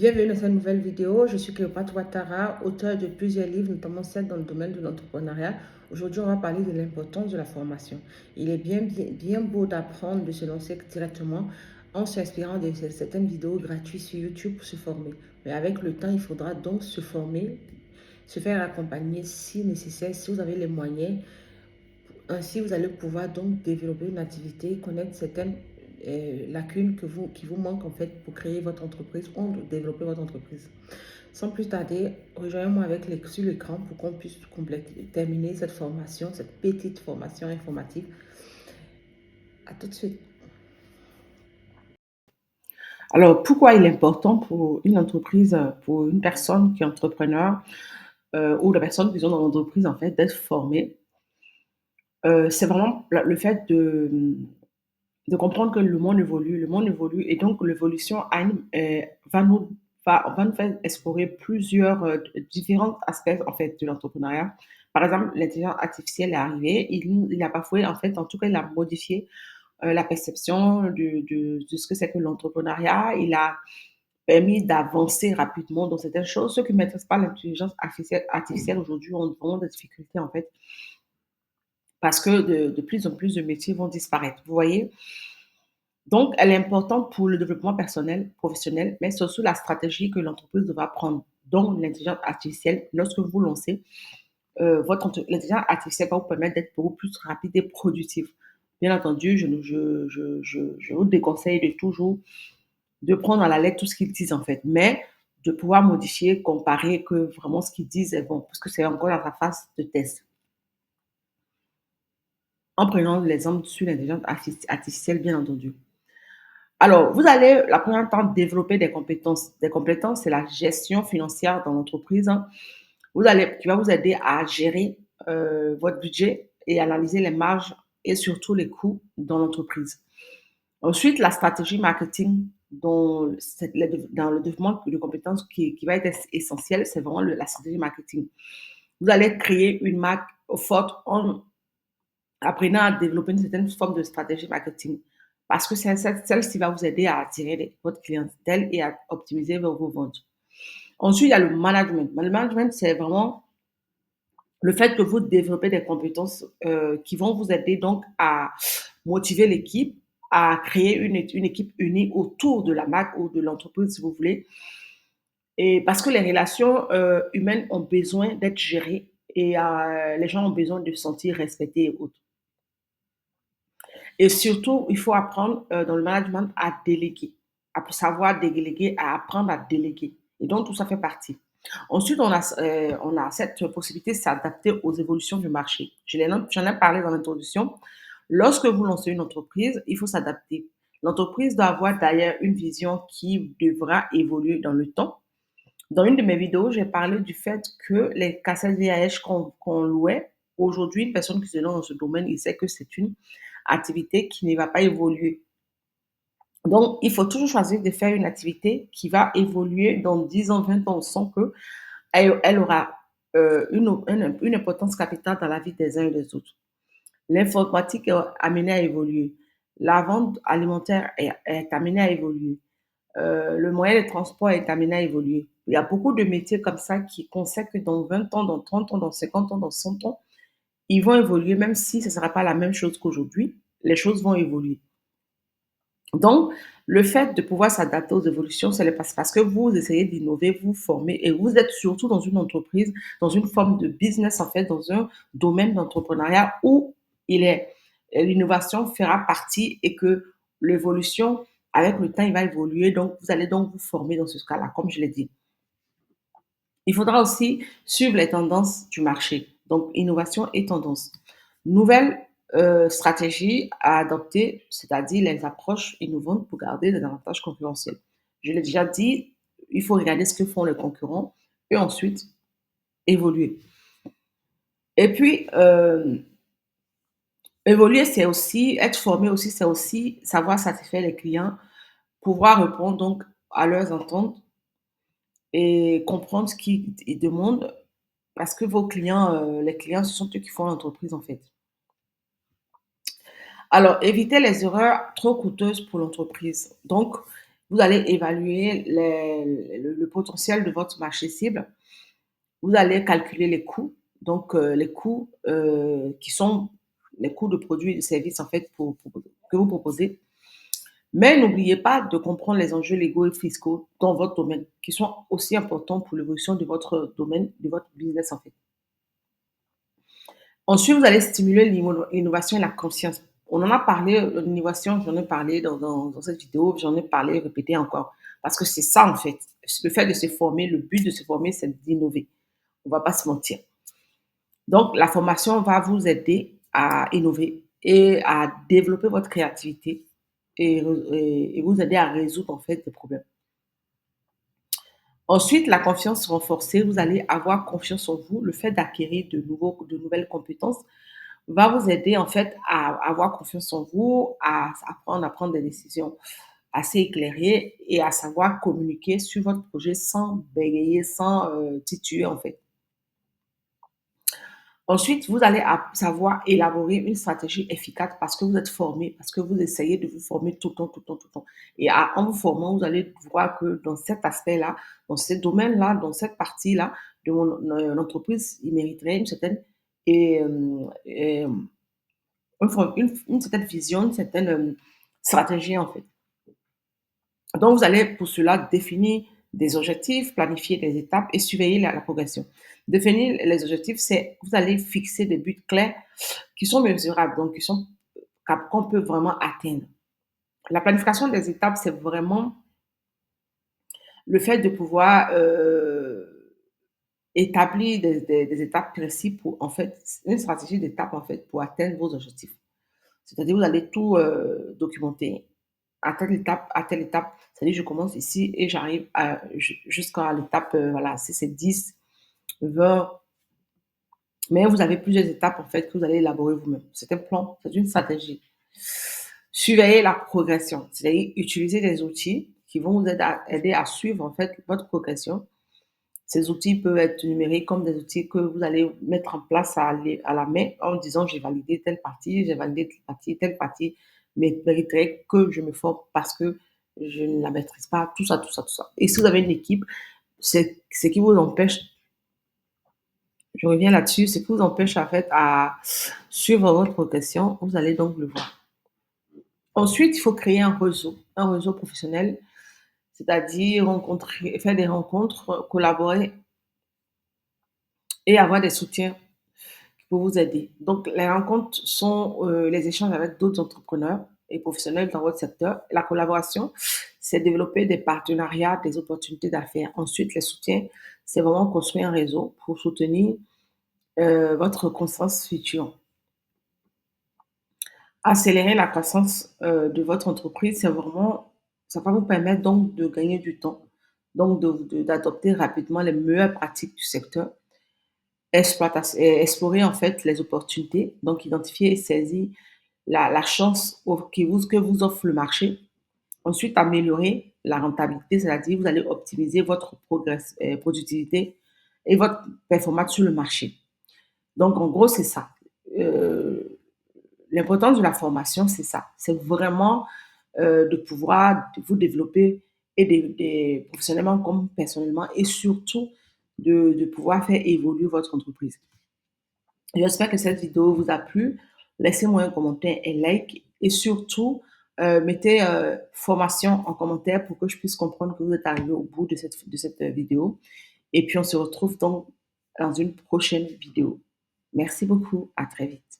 Bienvenue dans cette nouvelle vidéo. Je suis Cléopâtre Ouattara, auteur de plusieurs livres, notamment 7 dans le domaine de l'entrepreneuriat. Aujourd'hui, on va parler de l'importance de la formation. Il est bien beau d'apprendre, de se lancer directement en s'inspirant de certaines vidéos gratuites sur YouTube pour se former. Mais avec le temps, il faudra donc se former, se faire accompagner si nécessaire, si vous avez les moyens. Ainsi, vous allez pouvoir donc développer une activité, connaître certaines lacunes qui vous manquent en fait pour créer votre entreprise ou développer votre entreprise. Sans plus tarder, rejoignez-moi sur l'écran pour qu'on puisse terminer cette formation, cette petite formation informatique. À tout de suite. Alors, pourquoi il est important pour une entreprise, pour une personne qui est entrepreneur ou la personne qui est dans l'entreprise en fait d'être formée? C'est vraiment le fait de comprendre que le monde évolue. Le monde évolue et donc l'évolution va nous faire explorer plusieurs différents aspects en fait de l'entrepreneuriat. Par exemple, l'intelligence artificielle est arrivée. Il a parfois, en fait, en tout cas, il a modifié la perception de ce que c'est que l'entrepreneuriat. Il a permis d'avancer rapidement dans certaines choses. Ceux qui ne maîtrisent pas l'intelligence artificielle aujourd'hui ont vraiment des difficultés en fait parce que de plus en plus de métiers vont disparaître. Vous voyez? Donc, elle est importante pour le développement personnel, professionnel, mais c'est aussi la stratégie que l'entreprise devra prendre. Donc, l'intelligence artificielle, lorsque vous vous lancez, l'intelligence artificielle va vous permettre d'être beaucoup plus rapide et productif. Bien entendu, je vous déconseille de toujours de prendre à la lettre tout ce qu'ils disent en fait, mais de pouvoir modifier, comparer que vraiment ce qu'ils disent est bon, parce que c'est encore dans sa phase de test. En prenant l'exemple sur l'intelligence artificielle, bien entendu. Alors, vous allez, la première temps, développer des compétences. Des compétences, c'est la gestion financière dans l'entreprise, hein. Qui va vous aider à gérer votre budget et analyser les marges et surtout les coûts dans l'entreprise. Ensuite, la stratégie marketing dans le développement de compétences qui va être essentielle, c'est vraiment la stratégie marketing. Vous allez créer une marque forte en apprenant à développer une certaine forme de stratégie marketing. Parce que celle-ci va vous aider à attirer votre clientèle et à optimiser vos ventes. Ensuite, il y a le management. Le management, c'est vraiment le fait que vous développez des compétences qui vont vous aider donc à motiver l'équipe, à créer une équipe unie autour de la marque ou de l'entreprise, si vous voulez. Et parce que les relations humaines ont besoin d'être gérées et les gens ont besoin de se sentir respectés et autres. Et surtout, il faut apprendre dans le management à déléguer, à savoir déléguer, à apprendre à déléguer. Et donc, tout ça fait partie. Ensuite, on a cette possibilité de s'adapter aux évolutions du marché. J'en ai parlé dans l'introduction. Lorsque vous lancez une entreprise, il faut s'adapter. L'entreprise doit avoir d'ailleurs une vision qui devra évoluer dans le temps. Dans une de mes vidéos, j'ai parlé du fait que les cassettes VHS qu'on louait, aujourd'hui, une personne qui se lance dans ce domaine, il sait que c'est une activité qui ne va pas évoluer. Donc, il faut toujours choisir de faire une activité qui va évoluer dans 10 ans, 20 ans. On sent qu'elle aura une importance capitale dans la vie des uns et des autres. L'informatique est amenée à évoluer. La vente alimentaire est amenée à évoluer. Le moyen de transport est amené à évoluer. Il y a beaucoup de métiers comme ça qu'on sait que dans 20 ans, dans 30 ans, dans 50 ans, dans 100 ans, ils vont évoluer, même si ce ne sera pas la même chose qu'aujourd'hui, les choses vont évoluer. Donc, le fait de pouvoir s'adapter aux évolutions, c'est parce que vous essayez d'innover, vous formez et vous êtes surtout dans une entreprise, dans une forme de business, en fait, dans un domaine d'entrepreneuriat où l'innovation fera partie et que l'évolution, avec le temps, il va évoluer. Donc, vous allez donc vous former dans ce cas-là, comme je l'ai dit. Il faudra aussi suivre les tendances du marché. Donc, innovation et tendance. Nouvelle stratégie à adopter, c'est-à-dire les approches innovantes pour garder des avantages concurrentiels. Je l'ai déjà dit, il faut regarder ce que font les concurrents et ensuite évoluer. Et puis, évoluer, c'est aussi, être formé aussi, c'est aussi savoir satisfaire les clients, pouvoir répondre donc à leurs attentes et comprendre ce qu'ils demandent parce que vos clients, les clients, ce sont eux qui font l'entreprise en fait. Alors, éviter les erreurs trop coûteuses pour l'entreprise. Donc, Vous allez évaluer le potentiel de votre marché cible. Vous allez calculer les coûts, donc les coûts qui sont les coûts de produits et de services en fait que vous proposez. Mais n'oubliez pas de comprendre les enjeux légaux et fiscaux dans votre domaine, qui sont aussi importants pour l'évolution de votre domaine, de votre business en fait. Ensuite, vous allez stimuler l'innovation et la conscience. On en a parlé, l'innovation, j'en ai parlé dans cette vidéo, j'en ai parlé, répété encore. Parce que c'est ça, en fait. Le fait de se former, le but de se former, c'est d'innover. On ne va pas se mentir. Donc, la formation va vous aider à innover et à développer votre créativité et vous aider à résoudre, en fait, des problèmes. Ensuite, la confiance renforcée, vous allez avoir confiance en vous. Le fait d'acquérir de nouvelles compétences va vous aider en fait à avoir confiance en vous, à apprendre à prendre des décisions assez éclairées et à savoir communiquer sur votre projet sans bégayer, sans tituer en fait. Ensuite, vous allez savoir élaborer une stratégie efficace parce que vous êtes formé, parce que vous essayez de vous former tout le temps, tout le temps, tout le temps. Et en vous formant, vous allez voir que dans cet aspect-là, dans ce domaine-là, dans cette partie-là de mon entreprise, il mériterait une certaine et, une certaine vision, une certaine stratégie en fait. Donc, vous allez pour cela définir des objectifs, planifier des étapes et surveiller la progression. Définir les objectifs, c'est vous allez fixer des buts clairs qui sont mesurables, donc qu'on peut vraiment atteindre. La planification des étapes, c'est vraiment le fait de pouvoir établir des étapes précises pour en fait une stratégie d'étapes en fait pour atteindre vos objectifs. C'est-à-dire vous allez tout documenter à telle étape. C'est-à-dire je commence ici et j'arrive jusqu'à l'étape, voilà, si c'est 10, 20, mais vous avez plusieurs étapes en fait que vous allez élaborer vous-même. C'est un plan, c'est une stratégie. Surveillez la progression, c'est-à-dire utiliser des outils qui vont vous aider à suivre en fait votre progression. Ces outils peuvent être numériques comme des outils que vous allez mettre en place à la main en disant j'ai validé telle partie, j'ai validé telle partie, mais mériterait que je me forme parce que je ne la maîtrise pas, tout ça, tout ça, tout ça. Et si vous avez une équipe, c'est ce qui vous empêche, je reviens là-dessus, ce qui vous empêche en fait à suivre votre progression, vous allez donc le voir. Ensuite, il faut créer un réseau professionnel, c'est-à-dire rencontrer, faire des rencontres, collaborer et avoir des soutiens pour vous aider. Donc, les rencontres sont les échanges avec d'autres entrepreneurs et professionnels dans votre secteur. La collaboration, c'est développer des partenariats, des opportunités d'affaires. Ensuite, les soutiens, c'est vraiment construire un réseau pour soutenir votre croissance future. Accélérer la croissance de votre entreprise, c'est vraiment, ça va vous permettre donc de gagner du temps, donc d'adopter rapidement les meilleures pratiques du secteur explorer en fait les opportunités, donc identifier et saisir la chance que vous offre le marché. Ensuite, améliorer la rentabilité, c'est-à-dire vous allez optimiser votre productivité et votre performance sur le marché. Donc, en gros, c'est ça. Euh, L'importance de la formation, c'est ça. C'est vraiment de pouvoir vous développer et professionnellement comme personnellement et surtout de pouvoir faire évoluer votre entreprise. J'espère que cette vidéo vous a plu. Laissez-moi un commentaire et like. Et surtout, mettez formation en commentaire pour que je puisse comprendre que vous êtes arrivé au bout de cette vidéo. Et puis, on se retrouve donc dans une prochaine vidéo. Merci beaucoup. À très vite.